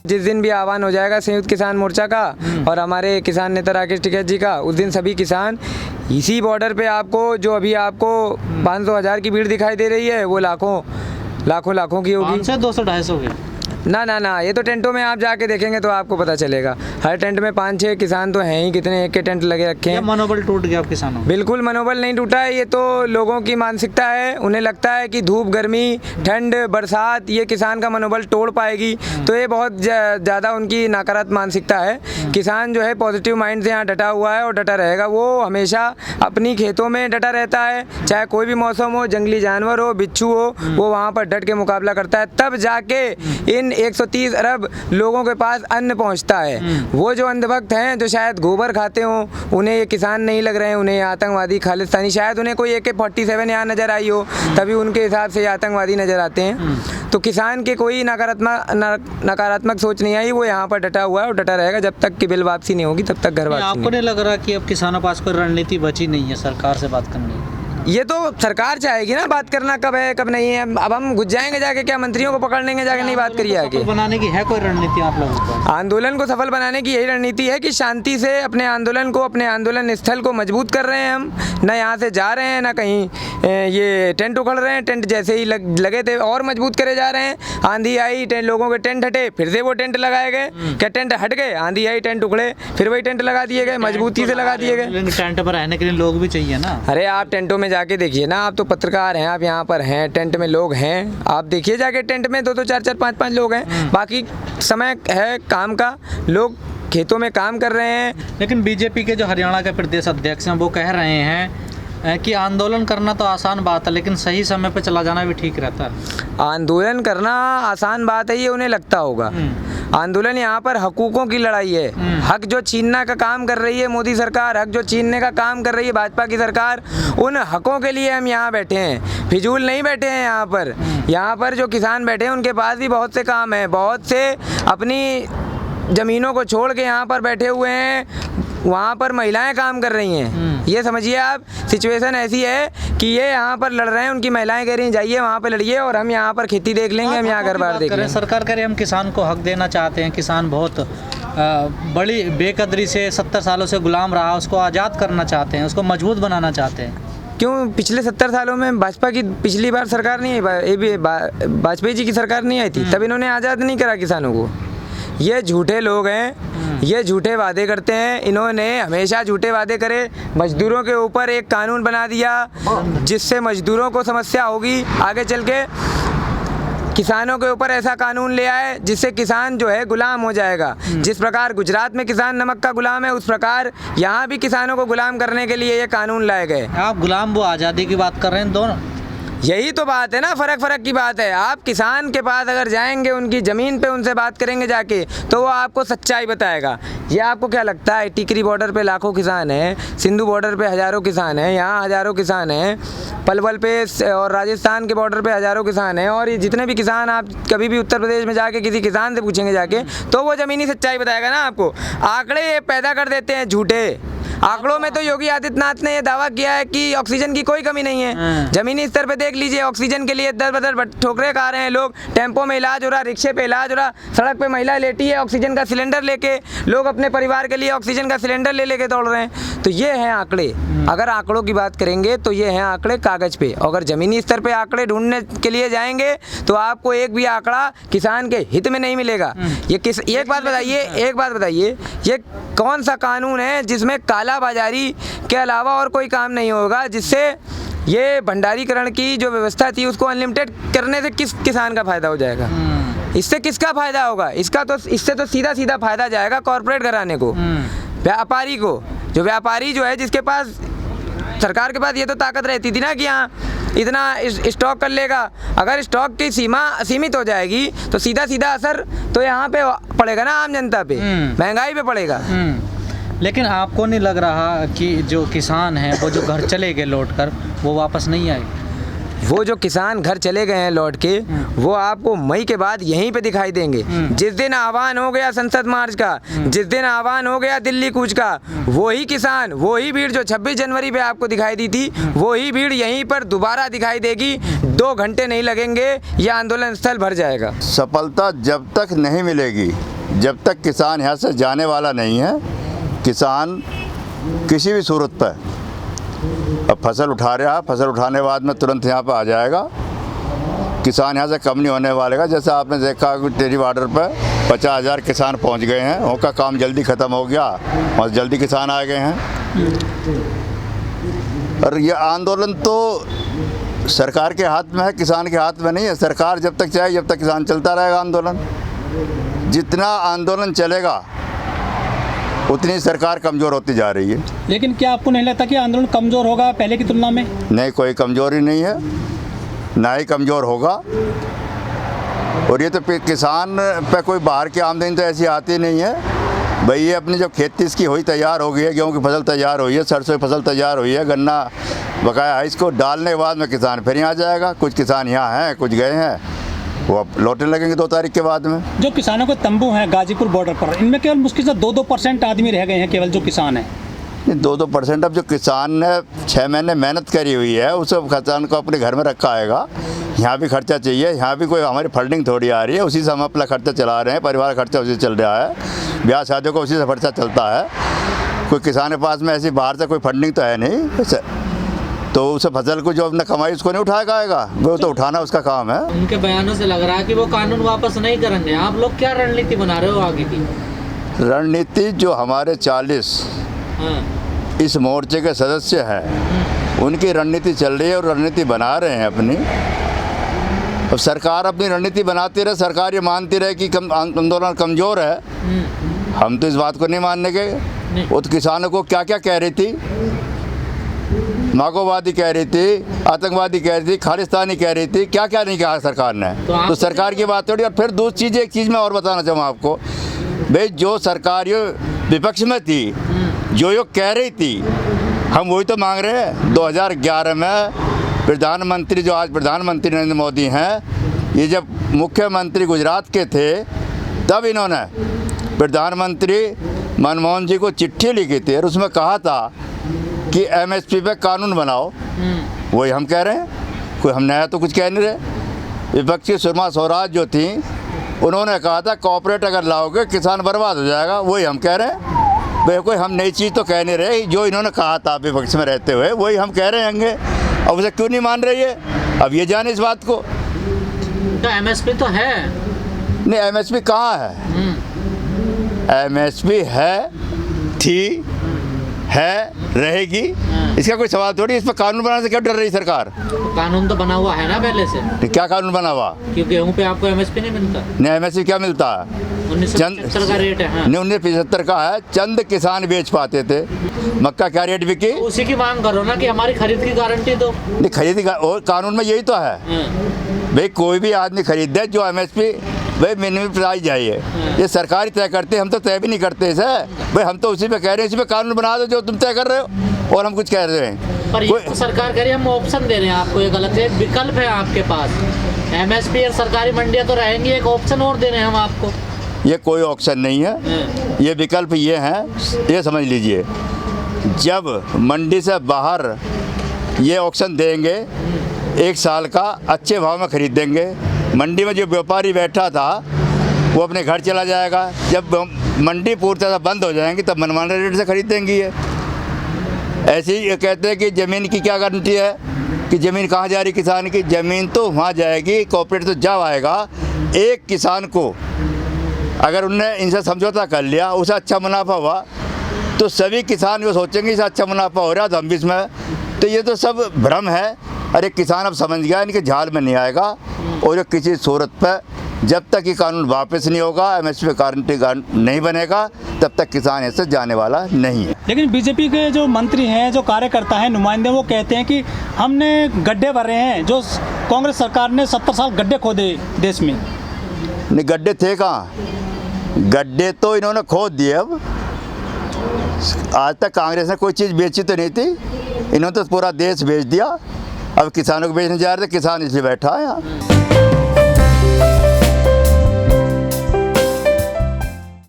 जिस दिन भी आह्वान हो जाएगा संयुक्त किसान मोर्चा का और हमारे किसान नेता राकेश टिकैत जी का, उस दिन सभी किसान इसी बॉर्डर पे आपको जो अभी आपको 500-1000 की भीड़ दिखाई दे रही है वो लाखों की होगी। 500, 200, 250 के? ना, ये तो टेंटों में आप जाके देखेंगे तो आपको पता चलेगा। हर टेंट में 5-6 किसान तो हैं ही, कितने एक के टेंट लगे रखे हैं। मनोबल टूट गया अब किसानों? बिल्कुल मनोबल नहीं टूटा है, ये तो लोगों की मानसिकता है। उन्हें लगता है कि धूप, गर्मी, ठंड, बरसात ये किसान का मनोबल तोड़ पाएगी, तो ये बहुत ज़्यादा उनकी नकारात्मक मानसिकता है। किसान जो है पॉजिटिव माइंड से यहाँ डटा हुआ है और डटा रहेगा। वो हमेशा अपनी खेतों में डटा रहता है, चाहे कोई भी मौसम हो, जंगली जानवर हो, बिच्छू हो, वो वहाँ पर डट के मुकाबला करता है। तब जाके इन 130 अरब लोगों के पास अन्न पहुंचता है। वो जो अंधभक्त हैं, जो शायद गोबर खाते हों, उन्हें ये किसान नहीं लग रहे हैं, उन्हें आतंकवादी, खालिस्तानी, शायद उन्हें कोई AK-47 यहाँ नज़र आई हो, तभी उनके हिसाब से ये आतंकवादी नज़र आते हैं। तो किसान के कोई नकारात्मक सोच नहीं आई, वो यहाँ पर डटा हुआ है और डटा रहेगा जब तक कि बिल वापसी नहीं होगी, तब तक घर वापसी। आपको नहीं लग रहा कि अब किसानों के पास कोई रणनीति बची नहीं है सरकार से बात करने की? ये तो सरकार चाहेगी ना बात करना, कब है कब नहीं है। अब हम घुस जाएंगे जाके, क्या मंत्रियों को पकड़ लेंगे जाके, नहीं बात करिए आगे। बनाने की है कोई रणनीति आप लोगों को? आंदोलन को सफल बनाने की यही रणनीति है कि शांति से अपने आंदोलन स्थल को मजबूत कर रहे हैं हम। न यहाँ से जा रहे हैं, न कहीं ये टेंट उखड़ रहे हैं। टेंट जैसे ही लगे थे और मजबूत करे जा रहे हैं। आंधी आई, लोगों के टेंट हटे, फिर से वो टेंट लगाए गए। क्या टेंट हट गए? आंधी आई, टेंट उखड़े, फिर वही टेंट लगा दिए गए, मजबूती से लगा दिए गए। टेंट पर रहने के लिए लोग भी चाहिए ना। अरे आप टेंटों में जाके देखिए ना, आप तो पत्रकार हैं, आप यहाँ पर हैं, टेंट में लोग हैं, आप देखिए जाके टेंट में 2-2, 4-4, 5-5 लोग हैं। बाकी समय है काम का, लोग खेतों में काम कर रहे हैं। लेकिन बीजेपी के जो हरियाणा के प्रदेश अध्यक्ष हैं वो कह रहे हैं कि आंदोलन करना तो आसान बात है, लेकिन सही समय पे चला जाना भी ठीक रहता है। आंदोलन करना आसान बात है ये उन्हें लगता होगा। आंदोलन यहाँ पर हकूकों की लड़ाई है। हक जो छीनने का काम कर रही है मोदी सरकार, हक जो छीनने का काम कर रही है भाजपा की सरकार, उन हकों के लिए हम यहाँ बैठे हैं। फिजूल नहीं बैठे हैं यहाँ पर। यहाँ पर जो किसान बैठे हैं उनके पास भी बहुत से काम है, बहुत से अपनी ज़मीनों को छोड़ के यहाँ पर बैठे हुए हैं। वहाँ पर महिलाएं काम कर रही हैं। ये समझिए आप, सिचुएशन ऐसी है कि ये यहाँ पर लड़ रहे हैं, उनकी महिलाएं कह रही हैं जाइए वहाँ पर लड़िए और हम यहाँ पर खेती देख लेंगे, हम यहाँ घर बार देख लेंगे। सरकार कह रही है हम किसान को हक देना चाहते हैं। किसान बहुत बड़ी बेकदरी से 70 सालों से गुलाम रहा, उसको आज़ाद करना चाहते हैं, उसको मजबूत बनाना चाहते हैं। क्यों? पिछले 70 सालों में भाजपा की पिछली बार सरकार नहीं आई, वाजपेयी जी की सरकार नहीं आई थी, तब इन्होंने आज़ाद नहीं करा किसानों को। ये झूठे लोग हैं, ये झूठे वादे करते हैं। इन्होंने हमेशा झूठे वादे करे। मजदूरों के ऊपर एक कानून बना दिया जिससे मजदूरों को समस्या होगी आगे चल के। किसानों के ऊपर ऐसा कानून ले आए जिससे किसान जो है गुलाम हो जाएगा। जिस प्रकार गुजरात में किसान नमक का गुलाम है, उस प्रकार यहाँ भी किसानों को गुलाम करने के लिए ये कानून लाए गए। आप गुलाम वो आज़ादी की बात कर रहे हैं दोनों? यही तो बात है ना, फ़र्क की बात है। आप किसान के पास अगर जाएंगे, उनकी ज़मीन पे उनसे बात करेंगे जाके, तो वो आपको सच्चाई बताएगा। ये आपको क्या लगता है टिकरी बॉर्डर पे लाखों किसान हैं, सिंधु बॉर्डर पे हज़ारों किसान हैं, यहाँ हज़ारों किसान हैं, पलवल पे और राजस्थान के बॉर्डर पे हज़ारों किसान हैं, और ये जितने भी किसान, आप कभी भी उत्तर प्रदेश में जाके किसी किसान से पूछेंगे जाके, तो वो ज़मीनी सच्चाई बताएगा ना आपको। आंकड़े ये पैदा कर देते हैं झूठे। आंकड़ों में तो योगी आदित्यनाथ ने ये दावा किया है कि ऑक्सीजन की कोई कमी नहीं है। जमीनी स्तर पे देख लीजिए, ऑक्सीजन के लिए दर बदर ठोकरे खा रहे हैं लोग। टेम्पो में इलाज हो रहा, रिक्शे पे इलाज हो रहा, सड़क पे महिला लेटी है ऑक्सीजन का सिलेंडर लेके, लोग अपने परिवार के लिए ऑक्सीजन का सिलेंडर ले लेके दौड़ रहे हैं। तो ये हैं आंकड़े। अगर आंकड़ों की बात करेंगे तो ये हैं आंकड़े कागज़ पे। अगर ज़मीनी स्तर पे आंकड़े ढूंढने के लिए जाएंगे तो आपको एक भी आंकड़ा किसान के हित में नहीं मिलेगा। एक बात बताइए, ये कौन सा कानून है जिसमें काला बाजारी के अलावा और कोई काम नहीं होगा, जिससे ये भंडारीकरण की जो व्यवस्था थी उसको अनलिमिटेड करने से किस किसान का फ़ायदा हो जाएगा? इससे किसका फ़ायदा होगा? इससे तो सीधा फ़ायदा जाएगा कॉर्पोरेट घराने को, व्यापारी को। जो व्यापारी जो है, जिसके पास सरकार के पास ये तो ताकत रहती थी ना कि हाँ इतना स्टॉक कर लेगा। अगर स्टॉक की सीमा असीमित हो जाएगी तो सीधा असर तो यहाँ पे पड़ेगा ना आम जनता पे, महंगाई पे पड़ेगा। लेकिन आपको नहीं लग रहा कि जो किसान हैं वो जो घर चले गए लौट कर, वो वापस नहीं आए? वो जो किसान घर चले गए हैं लौट के, वो आपको मई के बाद यहीं पे दिखाई देंगे। जिस दिन आह्वान हो गया संसद मार्च का, जिस दिन आह्वान हो गया दिल्ली कूच का, वही किसान, वही भीड़ जो 26 जनवरी पे आपको दिखाई दी थी, वही भीड़ यहीं पर दोबारा दिखाई देगी। 2 घंटे नहीं लगेंगे, यह आंदोलन स्थल भर जाएगा। सफलता जब तक नहीं मिलेगी जब तक किसान यहाँ से जाने वाला नहीं है, किसान किसी भी सूरत पर अब फसल उठा रहा है, फसल उठाने के बाद में तुरंत यहाँ पर आ जाएगा। किसान यहाँ से कम नहीं होने वालेगा। जैसे आपने देखा कि टेरी बॉर्डर पर 50,000 किसान पहुँच गए हैं, उनका काम जल्दी ख़त्म हो गया और जल्दी किसान आ गए हैं। और ये आंदोलन तो सरकार के हाथ में है, किसान के हाथ में नहीं है। सरकार जब तक चाहे जब तक किसान चलता रहेगा आंदोलन। जितना आंदोलन चलेगा उतनी सरकार कमज़ोर होती जा रही है। लेकिन क्या आपको नहीं लगता कि आंदोलन कमज़ोर होगा पहले की तुलना में? नहीं, कोई कमज़ोरी नहीं है, ना ही कमज़ोर होगा। और ये तो किसान पे कोई बाहर की आमदनी तो ऐसी आती नहीं है भाई। ये अपनी जब खेती इसकी हुई तैयार हो गई है, गेहूँ की फसल तैयार हुई है, सरसों की फसल तैयार हुई है, गन्ना बकाया है, इसको डालने के बाद में किसान फिर यहाँ जाएगा। कुछ किसान यहाँ हैं, कुछ गए हैं, वो अब लौटने लगेंगे 2 तारीख के बाद में। जो किसानों के तंबू हैं गाजीपुर बॉर्डर पर, इनमें केवल मुश्किल से 2% आदमी रह गए हैं, केवल जो किसान हैं। 2% अब जो किसान ने 6 महीने मेहनत करी हुई है, उस किसान को अपने घर में रखा आएगा। यहाँ भी खर्चा चाहिए, यहाँ भी कोई हमारी फंडिंग थोड़ी आ रही है, उसी से हम अपना खर्चा चला रहे हैं, परिवार का खर्चा उसी से चल रहा है, ब्याह शादियों का उसी से खर्चा चलता है। कोई किसान के पास में ऐसी बाहर से कोई फंडिंग तो है नहीं, तो उस फसल को जो अपना कमाई उसको नहीं उठाएगा आएगा, वो तो उठाना उसका काम है। उनके बयानों से लग रहा है कि वो कानून वापस नहीं करेंगे। आप लोग क्या रणनीति बना रहे हो आगे की? रणनीति जो हमारे 40 इस मोर्चे के सदस्य हैं, उनकी रणनीति चल रही है और रणनीति बना रहे हैं अपनी। अब सरकार अपनी रणनीति बनाती रहे, सरकार ये मानती रहे कि आंदोलन कमज़ोर है, हम तो इस बात को नहीं मानने के। वो तो किसानों को क्या क्या कह रही थी, माओवादी कह रही थी, आतंकवादी कह रही थी, खालिस्तानी कह रही थी, क्या क्या नहीं कहा सरकार ने। तो सरकार की बात थोड़ी। और फिर दूसरी चीज़, एक चीज़ मैं और बताना चाहूँ आपको भाई, जो सरकार ये विपक्ष में थी, जो कह रही थी, हम वही तो मांग रहे हैं। 2011 में प्रधानमंत्री, जो आज प्रधानमंत्री नरेंद्र मोदी हैं, ये जब मुख्यमंत्री गुजरात के थे, तब इन्होंने प्रधानमंत्री मनमोहन जी को चिट्ठी लिखी थी और उसमें कहा था कि MSP पे कानून बनाओ। वही हम कह रहे हैं, कोई हम नया तो कुछ कह नहीं रहे। विपक्ष की सुषमा स्वराज जो थी, उन्होंने कहा था कॉर्पोरेट अगर लाओगे किसान बर्बाद हो जाएगा। वही हम कह रहे हैं भाई, कोई हम नई चीज़ तो कह नहीं रहे। जो इन्होंने कहा था विपक्ष में रहते हुए, वही हम कह रहे होंगे। अब उसे क्यों नहीं मान रही है, अब ये जाने इस बात को। तो MSP तो है नहीं, MSP कहाँ है? MSP है, थी, है, रहेगी, इसका कोई सवाल थोड़ी। इस पर कानून बनाने से क्यों डर रही सरकार? तो कानून तो बना हुआ है ना पहले से। क्या कानून बना हुआ? क्यों गेहूँ पे आपको MSP नहीं मिलता? नहीं, MSP क्या मिलता है? 1975 का रेट है। हाँ। 1975 का है, चंद किसान बेच पाते थे। मक्का क्या रेट बिकी? तो उसी की मांग करो ना कि हमारी खरीद की गारंटी दो। नहीं, खरीद और कानून में यही तो है भाई, कोई भी आदमी खरीदे जो MSP भाई मिनिमम प्राइस चाहिए, ये सरकारी तय करते, हम तो तय भी नहीं करते इसे भाई। हम तो उसी पे कह रहे हैं, इसी पे कानून बना दो जो तुम तय कर रहे हो, और हम कुछ कह रहे हैं। पर ये तो सरकार कह रही है हम ऑप्शन दे रहे हैं आपको, ये गलत है। विकल्प है आपके पास, MSP और सरकारी मंडियाँ तो रहेंगी, एक ऑप्शन और दे रहे हैं हम आपको। ये कोई ऑप्शन नहीं है, ये विकल्प ये हैं, ये समझ लीजिए। जब मंडी से बाहर ये ऑप्शन देंगे, 1 साल का अच्छे भाव में खरीदेंगे। मंडी में जो व्यापारी बैठा था वो अपने घर चला जाएगा। जब मंडी पूरी तरह बंद हो जाएंगी तब मनमाने रेट से खरीदेंगी। ये ऐसे ही कहते हैं कि ज़मीन की क्या गारंटी है कि ज़मीन कहाँ जा रही किसान की? ज़मीन तो वहाँ जाएगी, कॉर्पोरेट तो जा आएगा। एक किसान को अगर उनने इनसे समझौता कर लिया, उसे अच्छा मुनाफा हुआ, तो सभी किसान जो सोचेंगे इसे अच्छा मुनाफा हो रहा है तो हम भी इसमें। तो ये तो सब भ्रम है। अरे किसान अब समझ गया इनके झाल में नहीं आएगा, और किसी सूरत पर जब तक ये कानून वापस नहीं होगा, MSP गारंटी नहीं बनेगा, तब तक किसान ऐसे जाने वाला नहीं है। लेकिन बीजेपी के जो मंत्री हैं, जो कार्यकर्ता हैं, नुमाइंदे, वो कहते हैं कि हमने गड्ढे भरे हैं, जो कांग्रेस सरकार ने 70 साल गड्ढे खोदे देश में। नहीं, गड्ढे थे कहाँ? गड्ढे तो इन्होंने खोद दिए। अब आज तक कांग्रेस ने कोई चीज़ बेची तो नहीं थी, इन्होंने तो पूरा देश बेच दिया। अब किसानों को बेचने जा रहे थे, किसान इसलिए बैठा है यहाँ।